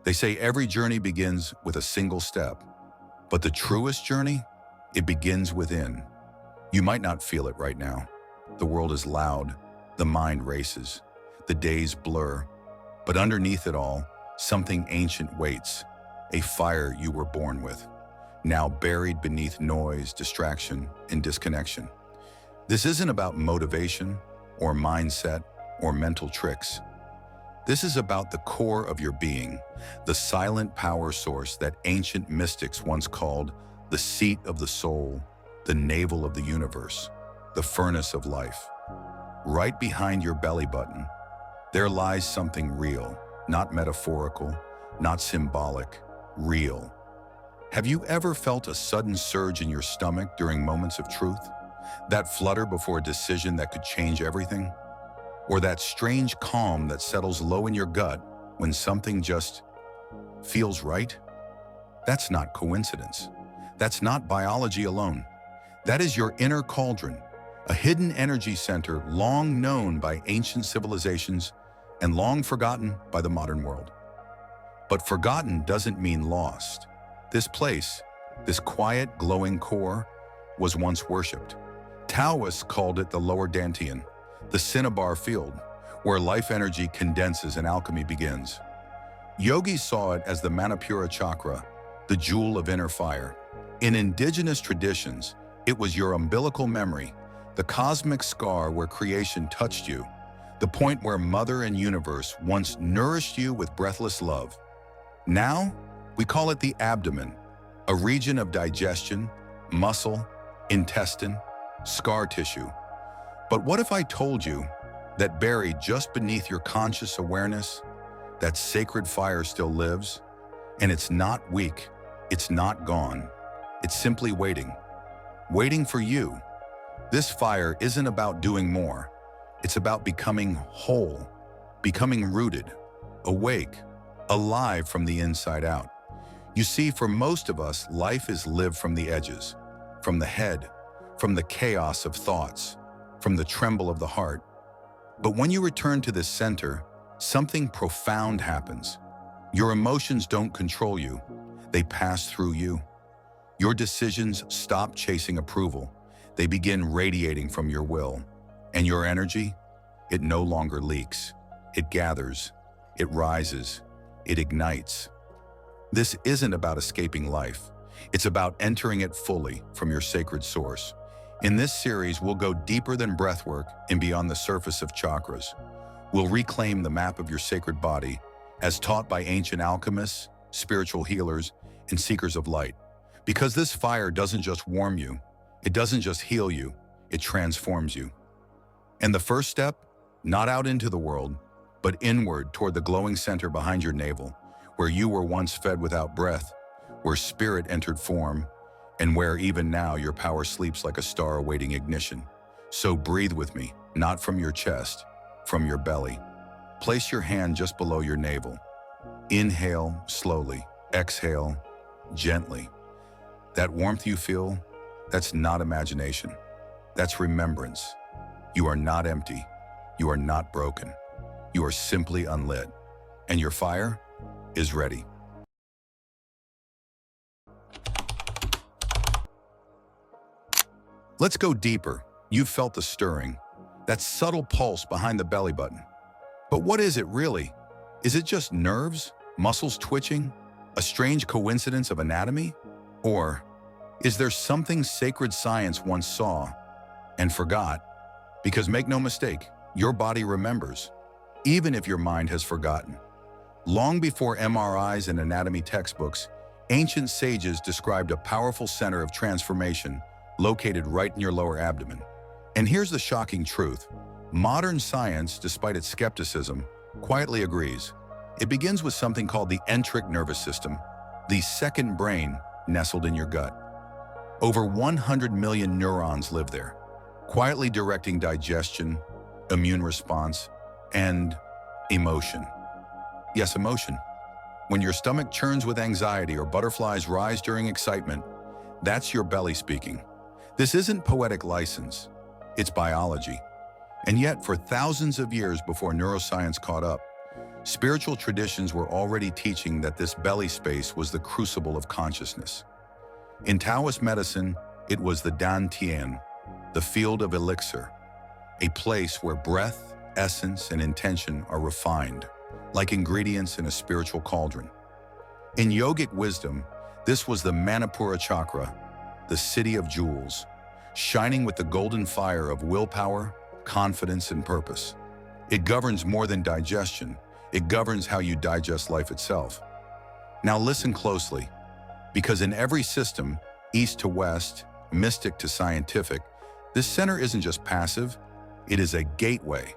They say every journey begins with a single step, but the truest journey, it begins within. You might not feel it right now. The world is loud, the mind races, the days blur, but underneath it all, something ancient waits, a fire you were born with, now buried beneath noise, distraction, and disconnection. This isn't about motivation or mindset or mental tricks. This is about the core of your being, the silent power source that ancient mystics once called the seat of the soul, the navel of the universe, the furnace of life. Right behind your belly button, there lies something real, not metaphorical, not symbolic, real. Have you ever felt a sudden surge in your stomach during moments of truth? That flutter before a decision that could change everything? Or that strange calm that settles low in your gut when something just feels right? That's not coincidence. That's not biology alone. That is your inner cauldron, a hidden energy center long known by ancient civilizations and long forgotten by the modern world. But forgotten doesn't mean lost. This place, this quiet, glowing core, was once worshipped. Taoists called it the lower Dantian, the cinnabar field, where life energy condenses and alchemy begins. Yogis saw it as the Manipura Chakra, the jewel of inner fire. In indigenous traditions, it was your umbilical memory, the cosmic scar where creation touched you, the point where Mother and Universe once nourished you with breathless love. Now, we call it the abdomen, a region of digestion, muscle, intestine, scar tissue. But what if I told you that buried just beneath your conscious awareness, that sacred fire still lives, and it's not weak, it's not gone, it's simply waiting, waiting for you. This fire isn't about doing more, it's about becoming whole, becoming rooted, awake, alive from the inside out. You see, for most of us, life is lived from the edges, from the head, from the chaos of thoughts, from the tremble of the heart. But when you return to this center, something profound happens. Your emotions don't control you, they pass through you. Your decisions stop chasing approval, they begin radiating from your will. And your energy, it no longer leaks. It gathers, it rises, it ignites. This isn't about escaping life. It's about entering it fully from your sacred source. In this series, we'll go deeper than breathwork and beyond the surface of chakras. We'll reclaim the map of your sacred body as taught by ancient alchemists, spiritual healers, and seekers of light. Because this fire doesn't just warm you, it doesn't just heal you, it transforms you. And the first step, not out into the world, but inward toward the glowing center behind your navel, where you were once fed without breath, where spirit entered form, and where even now your power sleeps like a star awaiting ignition. So breathe with me, not from your chest, from your belly. Place your hand just below your navel. Inhale slowly, exhale gently. That warmth you feel, that's not imagination. That's remembrance. You are not empty. You are not broken. You are simply unlit. And your fire is ready. Let's go deeper. You've felt the stirring, that subtle pulse behind the belly button. But what is it really? Is it just nerves, muscles twitching, a strange coincidence of anatomy? Or is there something sacred science once saw and forgot? Because make no mistake, your body remembers, even if your mind has forgotten. Long before MRIs and anatomy textbooks, ancient sages described a powerful center of transformation located right in your lower abdomen. And here's the shocking truth. Modern science, despite its skepticism, quietly agrees. It begins with something called the enteric nervous system, the second brain nestled in your gut. Over 100 million neurons live there, quietly directing digestion, immune response, and emotion. Yes, emotion. When your stomach churns with anxiety or butterflies rise during excitement, that's your belly speaking. This isn't poetic license, it's biology. And yet, for thousands of years before neuroscience caught up, Spiritual traditions were already teaching that this belly space was the crucible of consciousness. In Taoist medicine, it was the Dantian, the field of elixir, a place where breath, essence, and intention are refined, like ingredients in a spiritual cauldron. In yogic wisdom, this was the Manipura Chakra, the city of jewels, shining with the golden fire of willpower, confidence, and purpose. It governs more than digestion. It governs how you digest life itself. Now listen closely, because in every system, east to west, mystic to scientific, this center isn't just passive, it is a gateway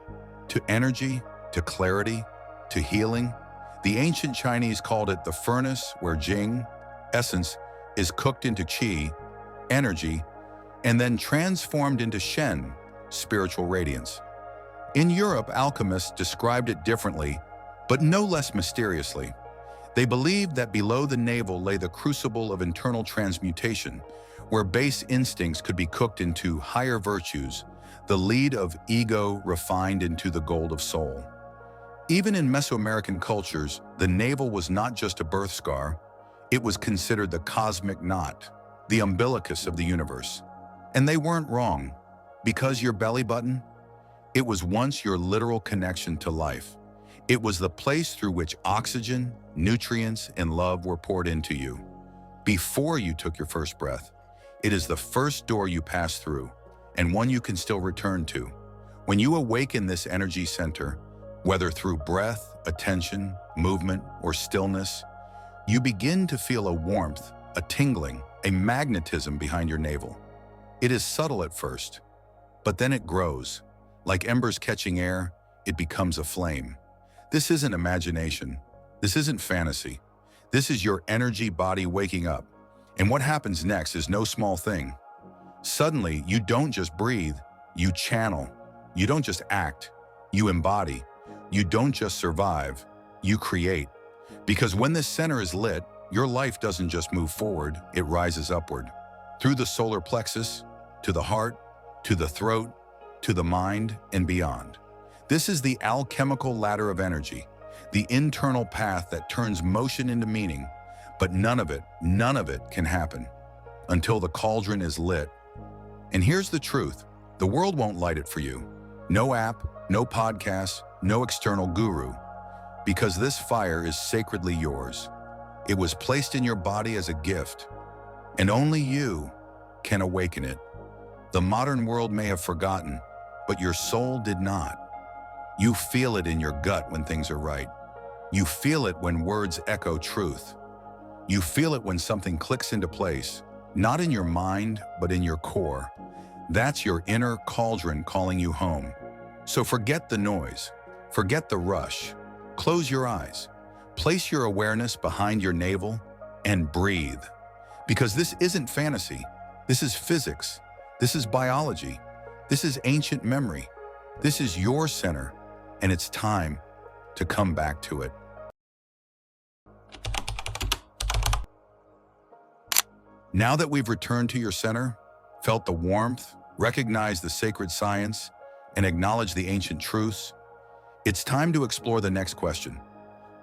to energy, to clarity, to healing. The ancient Chinese called it the furnace where Jing, essence, is cooked into qi, energy, and then transformed into Shen, spiritual radiance. In Europe, alchemists described it differently, but no less mysteriously. They believed that below the navel lay the crucible of internal transmutation, where base instincts could be cooked into higher virtues, the lead of ego refined into the gold of soul. Even in Mesoamerican cultures, the navel was not just a birth scar, it was considered the cosmic knot, the umbilicus of the universe. And they weren't wrong, because your belly button, it was once your literal connection to life. It was the place through which oxygen, nutrients, and love were poured into you. Before you took your first breath, it is the first door you pass through, and one you can still return to. When you awaken this energy center, whether through breath, attention, movement, or stillness, you begin to feel a warmth, a tingling, a magnetism behind your navel. It is subtle at first, but then it grows. Like embers catching air, it becomes a flame. This isn't imagination. This isn't fantasy. This is your energy body waking up. And what happens next is no small thing. Suddenly, you don't just breathe, you channel. You don't just act, you embody. You don't just survive, you create. Because when this center is lit, your life doesn't just move forward, it rises upward. Through the solar plexus, to the heart, to the throat, to the mind, and beyond. This is the alchemical ladder of energy, the internal path that turns motion into meaning, but none of it can happen until the cauldron is lit. And here's the truth, the world won't light it for you. No app, no podcast, no external guru, because this fire is sacredly yours. It was placed in your body as a gift, and only you can awaken it. The modern world may have forgotten, but your soul did not. You feel it in your gut when things are right. You feel it when words echo truth. You feel it when something clicks into place, not in your mind, but in your core. That's your inner cauldron calling you home. So forget the noise, forget the rush. Close your eyes, place your awareness behind your navel, and breathe. Because this isn't fantasy, this is physics, this is biology, this is ancient memory, this is your center, and it's time to come back to it. Now that we've returned to your center, felt the warmth, recognized the sacred science, and acknowledged the ancient truths, it's time to explore the next question.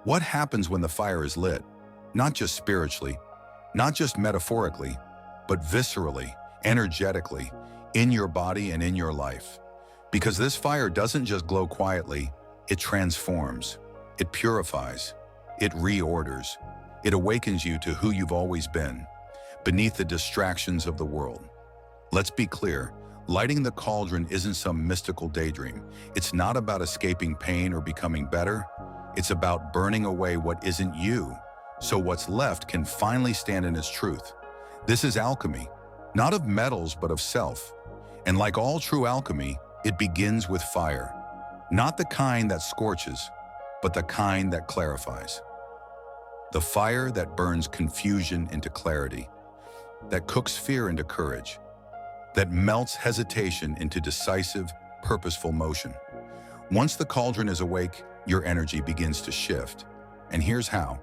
What happens when the fire is lit? Not just spiritually, not just metaphorically, but viscerally, energetically, in your body and in your life. Because this fire doesn't just glow quietly, it transforms, it purifies, it reorders, it awakens you to who you've always been, beneath the distractions of the world. Let's be clear, lighting the cauldron isn't some mystical daydream. It's not about escaping pain or becoming better. It's about burning away what isn't you, so what's left can finally stand in its truth. This is alchemy, not of metals, but of self. And like all true alchemy, it begins with fire. Not the kind that scorches, but the kind that clarifies. The fire that burns confusion into clarity, that cooks fear into courage, that melts hesitation into decisive, purposeful motion. Once the cauldron is awake, your energy begins to shift. And here's how.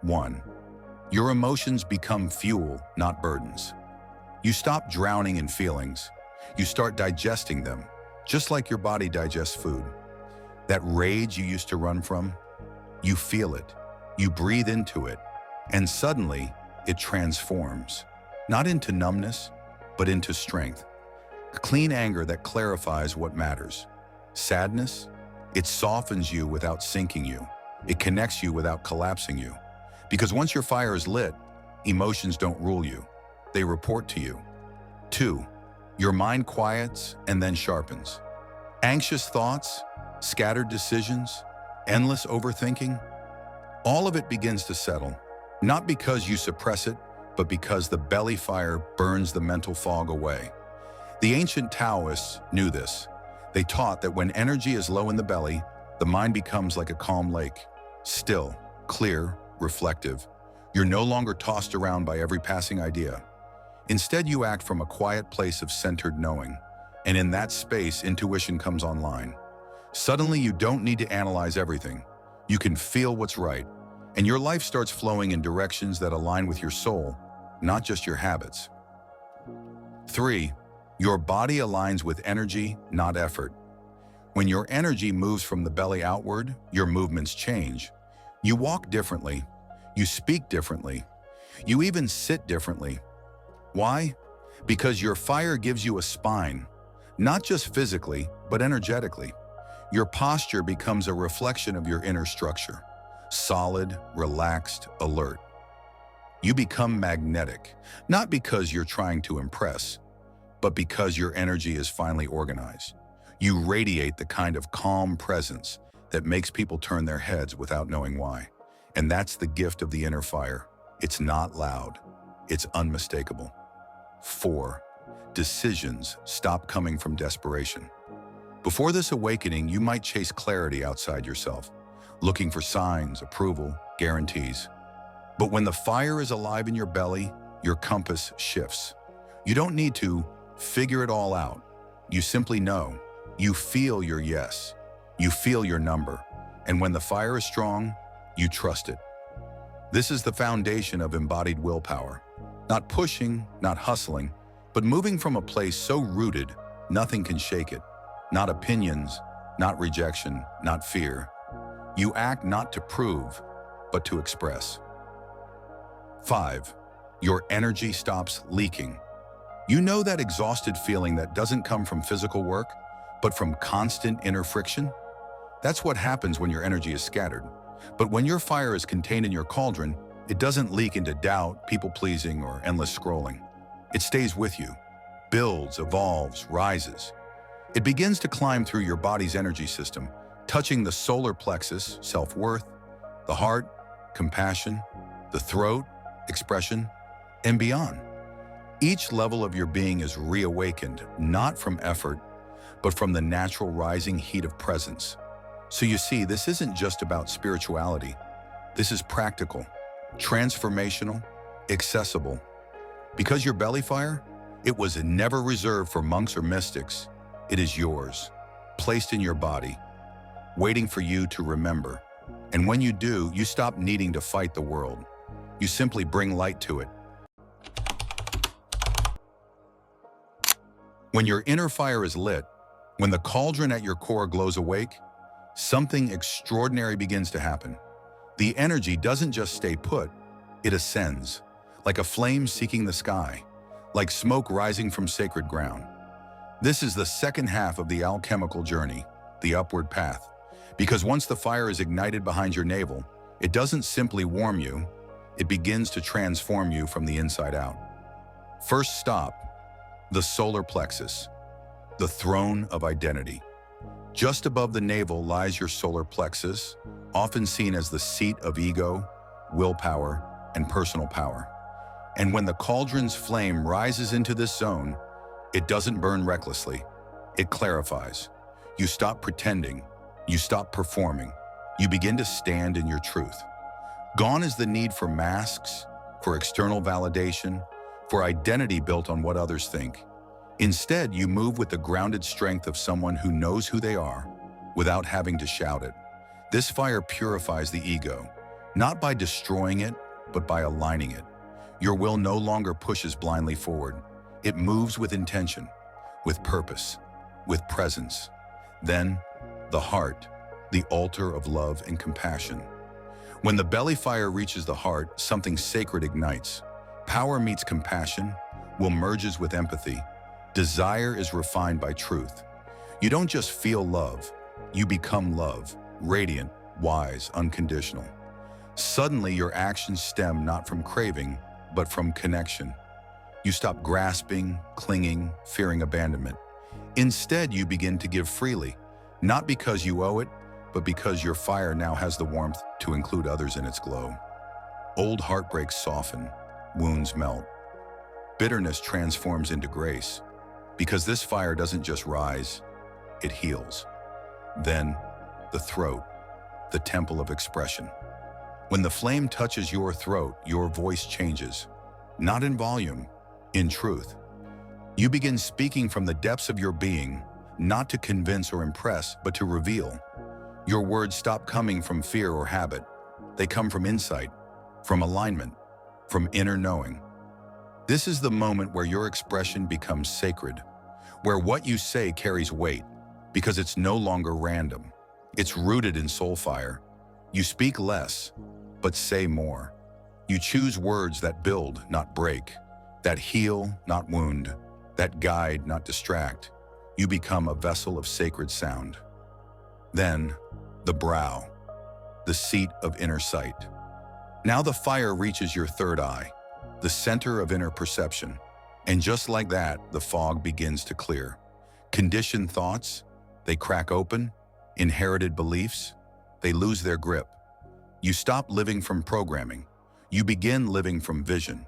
1. Your emotions become fuel, not burdens. You stop drowning in feelings. You start digesting them, just like your body digests food. That rage you used to run from, You feel it, you breathe into it, and suddenly it transforms, not into numbness, but into strength. Clean anger that clarifies what matters. Sadness, it softens you without sinking you. It connects you without collapsing you. Because once your fire is lit, emotions don't rule you. They report to you. 2. Your mind quiets and then sharpens. Anxious thoughts, scattered decisions, endless overthinking, all of it begins to settle, not because you suppress it, but because the belly fire burns the mental fog away. The ancient Taoists knew this. They taught that when energy is low in the belly, the mind becomes like a calm lake, still, clear, reflective. You're no longer tossed around by every passing idea. Instead, you act from a quiet place of centered knowing, and in that space, intuition comes online. Suddenly, you don't need to analyze everything. You can feel what's right, and your life starts flowing in directions that align with your soul, not just your habits. 3. Your body aligns with energy, not effort. When your energy moves from the belly outward, your movements change. You walk differently. You speak differently. You even sit differently. Why? Because your fire gives you a spine, not just physically, but energetically. Your posture becomes a reflection of your inner structure. Solid, relaxed, alert. You become magnetic, not because you're trying to impress, but because your energy is finally organized. You radiate the kind of calm presence that makes people turn their heads without knowing why. And that's the gift of the inner fire. It's not loud. It's unmistakable. 4. Decisions stop coming from desperation. Before this awakening, you might chase clarity outside yourself, looking for signs, approval, guarantees. But when the fire is alive in your belly, your compass shifts. You don't need to figure it all out. You simply know. You feel your yes. You feel your number. And when the fire is strong, you trust it. This is the foundation of embodied willpower. Not pushing, not hustling, but moving from a place so rooted, nothing can shake it. Not opinions, not rejection, not fear. You act not to prove, but to express. 5. Your energy stops leaking. You know that exhausted feeling that doesn't come from physical work, but from constant inner friction? That's what happens when your energy is scattered. But when your fire is contained in your cauldron, it doesn't leak into doubt, people-pleasing, or endless scrolling. It stays with you, builds, evolves, rises. It begins to climb through your body's energy system, touching the solar plexus, self-worth, the heart, compassion, the throat, expression, and beyond. Each level of your being is reawakened, not from effort, but from the natural rising heat of presence. So you see, this isn't just about spirituality. This is practical, transformational, accessible. Because your belly fire, it was never reserved for monks or mystics. It is yours, placed in your body, waiting for you to remember. And when you do, you stop needing to fight the world. You simply bring light to it. When your inner fire is lit, when the cauldron at your core glows awake, something extraordinary begins to happen. The energy doesn't just stay put, it ascends, like a flame seeking the sky, like smoke rising from sacred ground. This is the second half of the alchemical journey, the upward path. Because once the fire is ignited behind your navel, it doesn't simply warm you, it begins to transform you from the inside out. First stop, the solar plexus, the throne of identity. Just above the navel lies your solar plexus, often seen as the seat of ego, willpower, and personal power. And when the cauldron's flame rises into this zone, it doesn't burn recklessly, it clarifies. You stop pretending, you stop performing, you begin to stand in your truth. Gone is the need for masks, for external validation, for identity built on what others think. Instead, you move with the grounded strength of someone who knows who they are, without having to shout it. This fire purifies the ego, not by destroying it, but by aligning it. Your will no longer pushes blindly forward. It moves with intention, with purpose, with presence. Then, the heart, the altar of love and compassion. When the belly fire reaches the heart, something sacred ignites. Power meets compassion, will merges with empathy. Desire is refined by truth. You don't just feel love, you become love, radiant, wise, unconditional. Suddenly, your actions stem not from craving, but from connection. You stop grasping, clinging, fearing abandonment. Instead, you begin to give freely, not because you owe it, but because your fire now has the warmth to include others in its glow. Old heartbreaks soften, wounds melt. Bitterness transforms into grace, because this fire doesn't just rise, it heals. Then, the throat, the temple of expression. When the flame touches your throat, your voice changes, not in volume, in truth. You begin speaking from the depths of your being, not to convince or impress, but to reveal. Your words stop coming from fear or habit. They come from insight, from alignment, from inner knowing. This is the moment where your expression becomes sacred, where what you say carries weight, because it's no longer random. It's rooted in soul fire. You speak less, but say more. You choose words that build, not break, that heal, not wound, that guide, not distract. You become a vessel of sacred sound. Then, the brow, the seat of inner sight. Now the fire reaches your third eye, the center of inner perception. And just like that, the fog begins to clear. Conditioned thoughts, they crack open. Inherited beliefs, they lose their grip. You stop living from programming. You begin living from vision.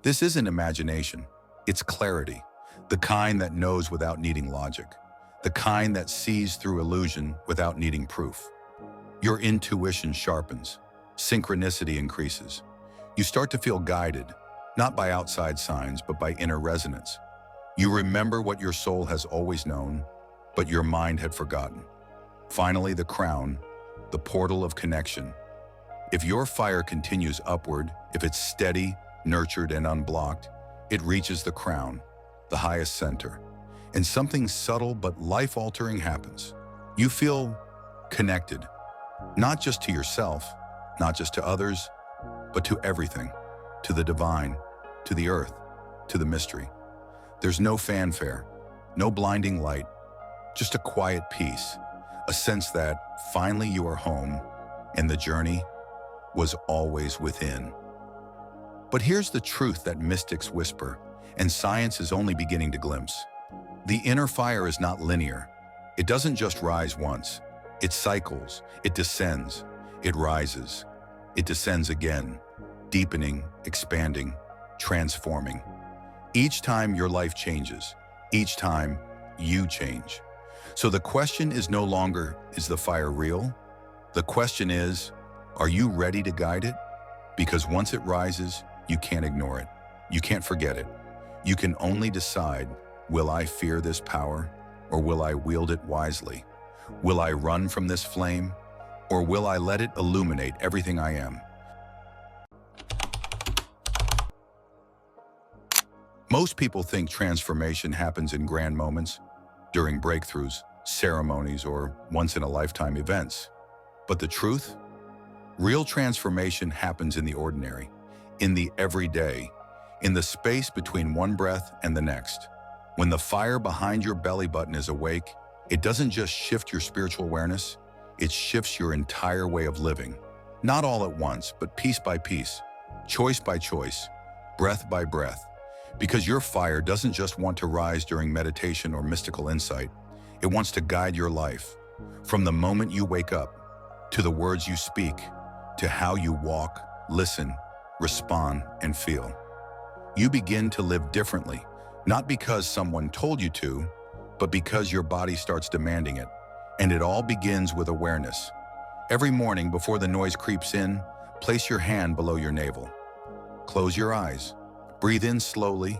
This isn't imagination, it's clarity. The kind that knows without needing logic. The kind that sees through illusion without needing proof. Your intuition sharpens. Synchronicity increases. You start to feel guided, not by outside signs, but by inner resonance. You remember what your soul has always known, but your mind had forgotten. Finally, the crown, the portal of connection. If your fire continues upward, if it's steady, nurtured, and unblocked, it reaches the crown, the highest center. And something subtle but life-altering happens. You feel connected, not just to yourself, not just to others, but to everything, to the divine, to the earth, to the mystery. There's no fanfare, no blinding light, just a quiet peace. A sense that finally you are home and the journey was always within. But here's the truth that mystics whisper, and science is only beginning to glimpse. The inner fire is not linear. It doesn't just rise once. It cycles, it descends, it rises, it descends again, deepening, expanding, transforming. Each time your life changes, each time you change. So the question is no longer, is the fire real? The question is, are you ready to guide it? Because once it rises, you can't ignore it. You can't forget it. You can only decide, will I fear this power, or will I wield it wisely? Will I run from this flame, or will I let it illuminate everything I am? Most people think transformation happens in grand moments, during breakthroughs, ceremonies, or once-in-a-lifetime events. But the truth? Real transformation happens in the ordinary, in the everyday, in the space between one breath and the next. When the fire behind your belly button is awake, it doesn't just shift your spiritual awareness, it shifts your entire way of living. Not all at once, but piece by piece, choice by choice, breath by breath. Because your fire doesn't just want to rise during meditation or mystical insight, it wants to guide your life. From the moment you wake up, to the words you speak, to how you walk, listen, respond, and feel. You begin to live differently, not because someone told you to, but because your body starts demanding it. And it all begins with awareness. Every morning before the noise creeps in, place your hand below your navel. Close your eyes. Breathe in slowly,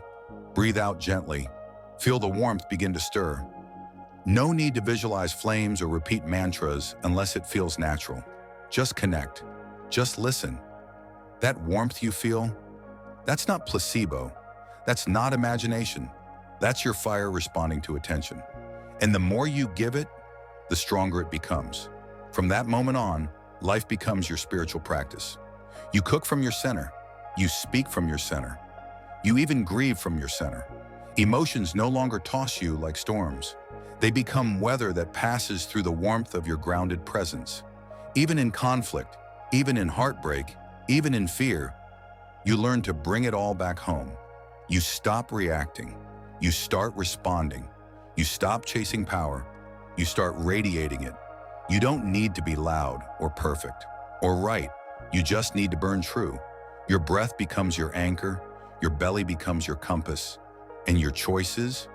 breathe out gently. Feel the warmth begin to stir. No need to visualize flames or repeat mantras unless it feels natural. Just connect. Just listen. That warmth you feel, that's not placebo. That's not imagination. That's your fire responding to attention. And the more you give it, the stronger it becomes. From that moment on, life becomes your spiritual practice. You cook from your center. You speak from your center. You even grieve from your center. Emotions no longer toss you like storms. They become weather that passes through the warmth of your grounded presence. Even in conflict, even in heartbreak, even in fear, you learn to bring it all back home. You stop reacting. You start responding. You stop chasing power. You start radiating it. You don't need to be loud or perfect or right. You just need to burn true. Your breath becomes your anchor. Your belly becomes your compass. And your choices,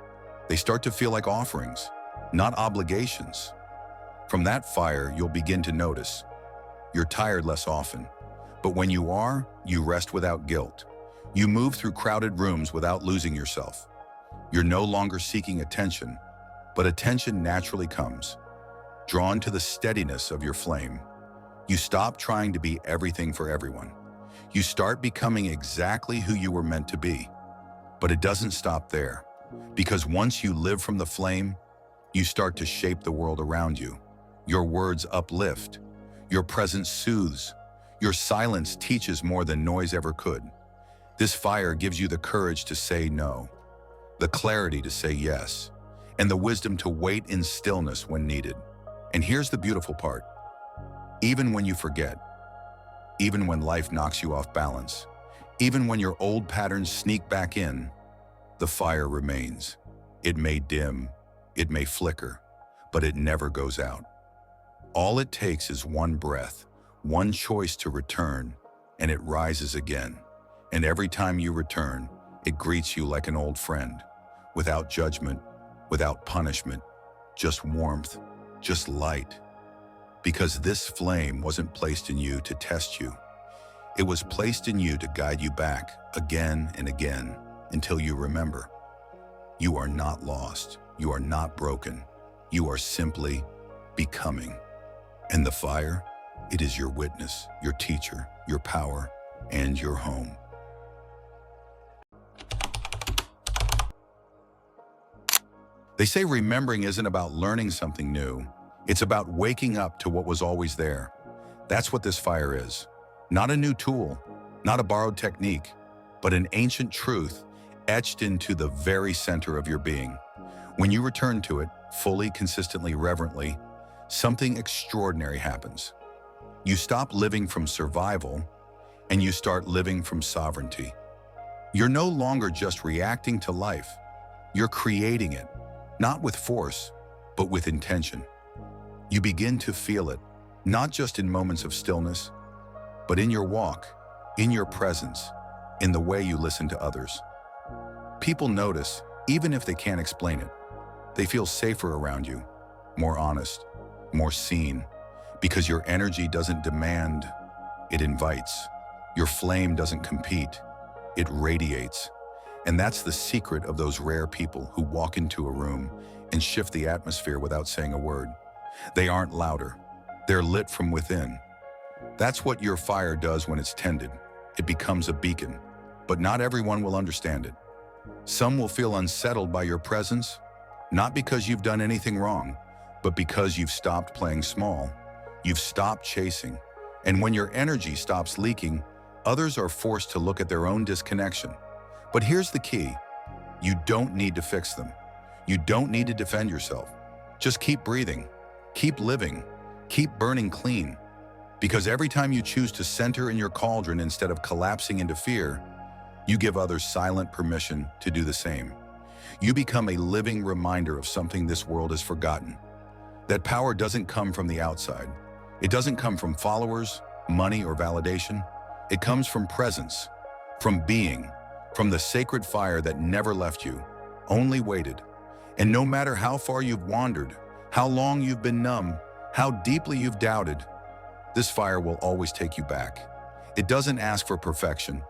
they start to feel like offerings, not obligations. From that fire, you'll begin to notice. You're tired less often. But when you are, you rest without guilt. You move through crowded rooms without losing yourself. You're no longer seeking attention, but attention naturally comes, drawn to the steadiness of your flame. You stop trying to be everything for everyone. You start becoming exactly who you were meant to be. But it doesn't stop there, because once you live from the flame, you start to shape the world around you. Your words uplift. Your presence soothes. Your silence teaches more than noise ever could. This fire gives you the courage to say no, the clarity to say yes, and the wisdom to wait in stillness when needed. And here's the beautiful part. Even when you forget, even when life knocks you off balance, even when your old patterns sneak back in, the fire remains. It may dim, it may flicker, but it never goes out. All it takes is one breath, one choice to return, and it rises again. And every time you return, it greets you like an old friend, without judgment, without punishment, just warmth, just light. Because this flame wasn't placed in you to test you. It was placed in you to guide you back again and again until you remember. You are not lost. You are not broken. You are simply becoming. And the fire, it is your witness, your teacher, your power, and your home. They say remembering isn't about learning something new. It's about waking up to what was always there. That's what this fire is. Not a new tool, not a borrowed technique, but an ancient truth etched into the very center of your being. When you return to it, fully, consistently, reverently, something extraordinary happens. You stop living from survival, and you start living from sovereignty. You're no longer just reacting to life. You're creating it, not with force, but with intention. You begin to feel it, not just in moments of stillness, but in your walk, in your presence, in the way you listen to others. People notice, even if they can't explain it. They feel safer around you, more honest, more seen, because your energy doesn't demand, it invites. Your flame doesn't compete, it radiates. And that's the secret of those rare people who walk into a room and shift the atmosphere without saying a word. They aren't louder, they're lit from within. That's what your fire does when it's tended. It becomes a beacon, but not everyone will understand it. Some will feel unsettled by your presence, not because you've done anything wrong, but because you've stopped playing small. You've stopped chasing. And when your energy stops leaking, others are forced to look at their own disconnection. But here's the key. You don't need to fix them. You don't need to defend yourself. Just keep breathing, keep living, keep burning clean. Because every time you choose to center in your cauldron instead of collapsing into fear, you give others silent permission to do the same. You become a living reminder of something this world has forgotten. That power doesn't come from the outside. It doesn't come from followers, money, or validation. It comes from presence, from being, from the sacred fire that never left you, only waited. And no matter how far you've wandered, how long you've been numb, how deeply you've doubted, this fire will always take you back. It doesn't ask for perfection,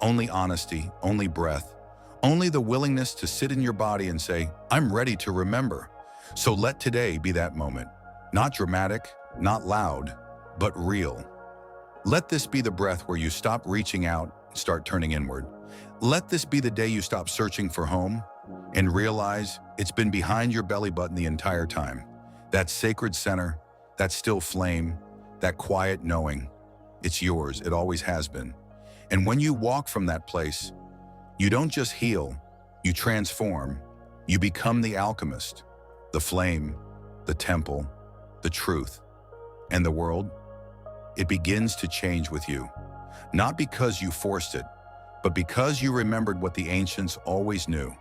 only honesty, only breath, only the willingness to sit in your body and say, I'm ready to remember. So let today be that moment. Not dramatic, not loud, but real. Let this be the breath where you stop reaching out and start turning inward. Let this be the day you stop searching for home and realize it's been behind your belly button the entire time. That sacred center, that still flame, that quiet knowing. It's yours, it always has been. And when you walk from that place, you don't just heal, you transform. You become the alchemist, the flame, the temple, the truth. And the world, it begins to change with you. Not because you forced it, but because you remembered what the ancients always knew.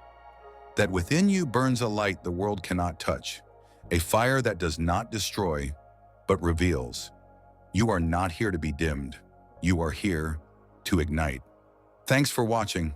That within you burns a light the world cannot touch, a fire that does not destroy, but reveals. You are not here to be dimmed. You are here to ignite. Thanks for watching.